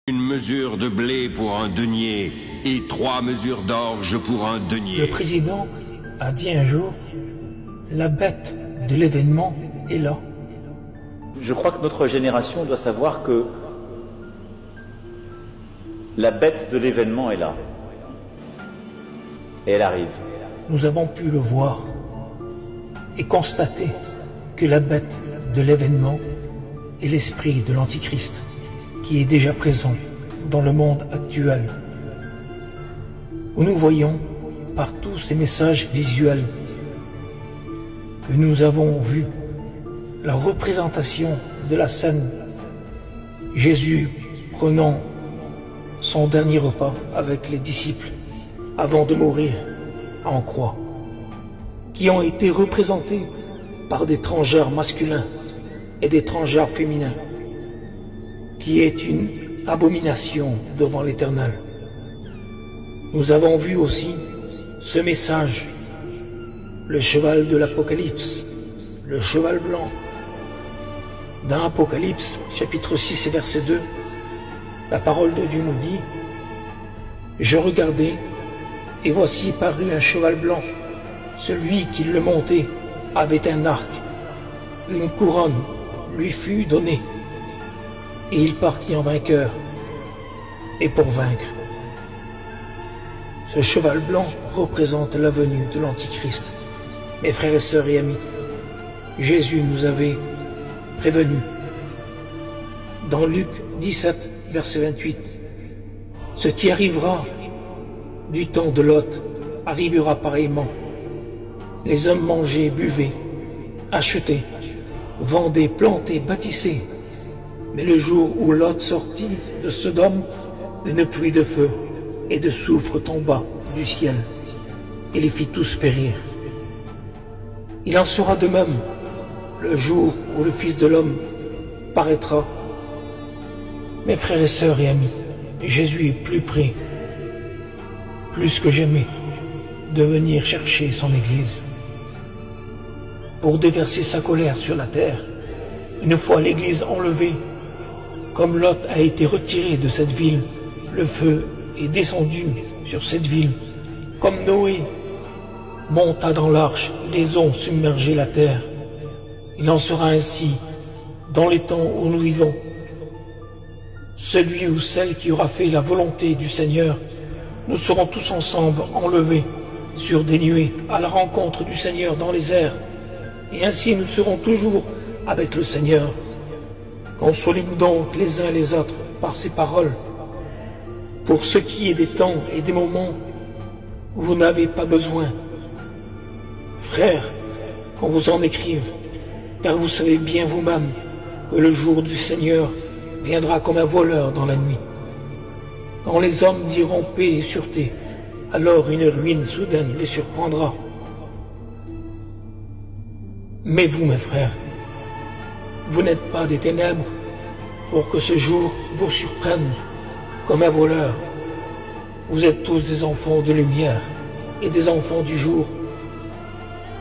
Une mesure de blé pour un denier et 3 mesures d'orge pour un denier. Le président a dit un jour, la bête de l'événement est là. Je crois que notre génération doit savoir que la bête de l'événement est là. Et elle arrive. Nous avons pu le voir et constater que la bête de l'événement est l'esprit de l'Antichrist qui est déjà présent dans le monde actuel, où nous voyons par tous ces messages visuels que nous avons vu la représentation de la scène, Jésus prenant son dernier repas avec les disciples avant de mourir en croix, qui ont été représentés par des étrangers masculins et des étrangers féminins, qui est une abomination devant l'Éternel. Nous avons vu aussi ce message, le cheval de l'Apocalypse, le cheval blanc. Dans Apocalypse, chapitre 6 et verset 2, la parole de Dieu nous dit, « Je regardai, et voici parut un cheval blanc. Celui qui le montait avait un arc. Une couronne lui fut donnée. Et il partit en vainqueur, et pour vaincre. » Ce cheval blanc représente la venue de l'Antichrist. Mes frères et sœurs et amis, Jésus nous avait prévenus. Dans Luc 17, verset 28, « Ce qui arrivera du temps de Lot arrivera pareillement. Les hommes mangeaient, buvaient, achetaient, vendaient, plantaient, bâtissaient. Mais le jour où Lot sortit de Sodome, une pluie de feu et de soufre tomba du ciel et les fit tous périr. Il en sera de même le jour où le Fils de l'homme paraîtra. » Mes frères et sœurs et amis, Jésus est plus près, plus que jamais, de venir chercher son Église pour déverser sa colère sur la terre. Une fois l'Église enlevée, comme Lot a été retiré de cette ville, le feu est descendu sur cette ville. Comme Noé monta dans l'arche, les eaux ont submergé la terre. Il en sera ainsi dans les temps où nous vivons. Celui ou celle qui aura fait la volonté du Seigneur, nous serons tous ensemble enlevés sur des nuées à la rencontre du Seigneur dans les airs. Et ainsi nous serons toujours avec le Seigneur. Consolez-vous donc les uns les autres par ces paroles. Pour ce qui est des temps et des moments où vous n'avez pas besoin, frères, qu'on vous en écrive, car vous savez bien vous-même que le jour du Seigneur viendra comme un voleur dans la nuit. Quand les hommes diront paix et sûreté, alors une ruine soudaine les surprendra. Mais vous, mes frères, vous n'êtes pas des ténèbres pour que ce jour vous surprenne comme un voleur. Vous êtes tous des enfants de lumière et des enfants du jour.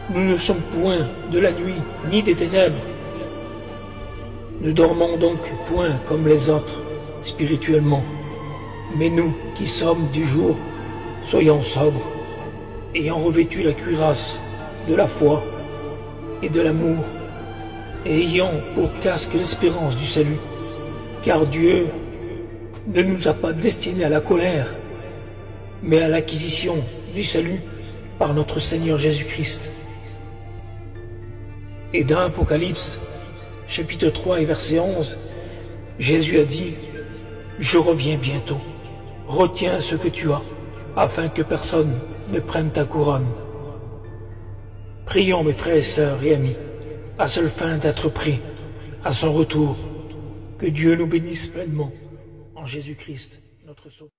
Nous ne sommes point de la nuit ni des ténèbres. Ne dormons donc point comme les autres spirituellement, mais nous qui sommes du jour, soyons sobres, ayant revêtu la cuirasse de la foi et de l'amour, et ayant pour casque l'espérance du salut, car Dieu ne nous a pas destinés à la colère, mais à l'acquisition du salut par notre Seigneur Jésus-Christ. Et dans Apocalypse, chapitre 3 et verset 11, Jésus a dit, « Je reviens bientôt, retiens ce que tu as, afin que personne ne prenne ta couronne. » Prions, mes frères et sœurs et amis, à seule fin d'être prêts à son retour. Que Dieu nous bénisse pleinement en Jésus-Christ, notre Sauveur.